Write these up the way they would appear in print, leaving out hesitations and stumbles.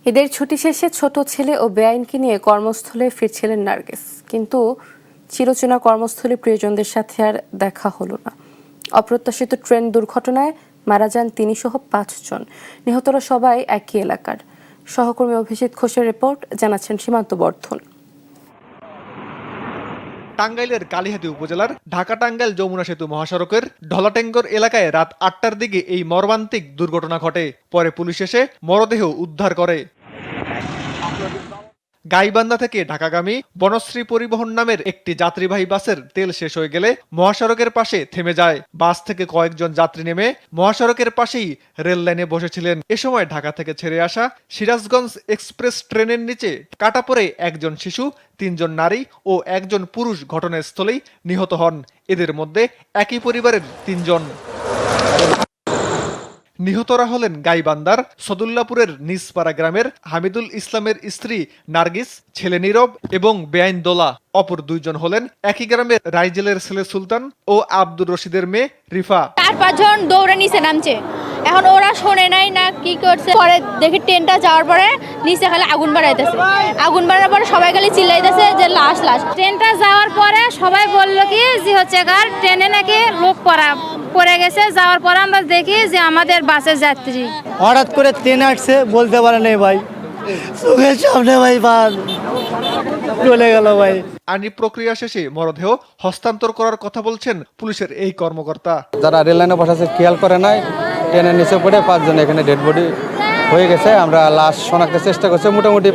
ঈদের ছুটি শেষে ছোট ছেলে ও বেআইনকে নিয়ে কর্মস্থলে ফিরছিলেন নার্গিস, কিন্তু চিরচেনা কর্মস্থলে প্রিয়জনদের সাথে আর দেখা হলো না। অপ্রত্যাশিত ট্রেন দুর্ঘটনায় মারা যান তিনি সহ ৫ জন। নিহতরা সবাই একই এলাকার। সহকর্মী অভিজিৎ ঘোষের রিপোর্ট, জানাচ্ছেন সীমান্ত বর্ধন। টাঙ্গাইলের কালিহাতী উপজেলার ঢাকা-টাঙ্গাইল যমুনা সেতু মহাসড়কের ঢলাটেঙ্গর এলাকায় রাত ৮টার দিকে এই মর্মান্তিক দুর্ঘটনা ঘটে। পরে পুলিশ এসে মরদেহ উদ্ধার করে। গাইবান্ধা থেকে ঢাকাগামী বনশ্রী পরিবহন নামের একটি যাত্রীবাহী বাসের তেল শেষ হয়ে গেলে মহাসড়কের পাশে থেমে যায়। বাস থেকে কয়েকজন যাত্রী নেমে মহাসড়কের পাশেই রেল লাইনে বসেছিলেন। এ সময় ঢাকা থেকে ছেড়ে আসা সিরাজগঞ্জ এক্সপ্রেস ট্রেনের নিচে কাটা পড়ে একজন শিশু, ৩ জন নারী ও একজন পুরুষ ঘটনাস্থলেই নিহত হন। এদের মধ্যে একই পরিবারের ৩ জন। নিহতরা হলেন গাইবান্ধার সদুল্লাপুরের নিজপাড়া গ্রামের হামিদুল ইসলামের স্ত্রী নার্গিস, ছেলে নীরব এবং বেআইন দোলা। অপর 2 জন হলেন একই গ্রামের রাইজেলের ছেলে সুলতান ও আব্দুর রশিদের মেয়ে রিফা। 4-5 জন দৌড়ে নিচে নামছে, এখন ওরা শোনে নাই না কি করছে। পরে দেখি ট্রেনটা যাওয়ার পরে নিচে খালি আগুন বাড়াইতেছে, আগুন বাড়ার পরে সবাই খালি চিল্লাইতেছে যে লাশ লাশ। ট্রেনটা যাওয়ার পরে সবাই বলল কি যে হচ্ছে গার ট্রেনে নাকি লোক পড়ে গেছে। যাওয়ার পরে আমরা দেখি যে আমাদের বাসের যাত্রী। হঠাৎ করে ট্রেন আসছে, বলতে পারে নাই ভাই, চোখের সামনে ভাই চলে গেল ভাই। আইনি প্রক্রিয়া শেষে মরদেহ হস্তান্তর করার কথা বলছেন পুলিশের এই কর্মকর্তা। যারা রেল লাইনে বসাছে খেয়াল করে নাই, ট্রেনের নিচে পড়ে 5 জন এখানে ডেড বডি হয়ে গেছে। আমরা লাশ শনাক্তের চেষ্টা করছি, মোটামুটি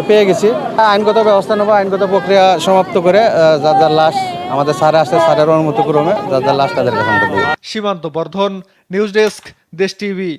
পেয়ে গেছি। আইনগত ব্যবস্থা নেবো, আইনগত প্রক্রিয়া সমাপ্ত করে যার যার লাশ আমাদের স্যারে আসে, স্যারের অনুমতি ক্রমে যার যার লাশ তাদের কাছে আমরা দেব। সীমান্ত বর্ধন, নিউজ ডেস্ক, দেশ টিভি।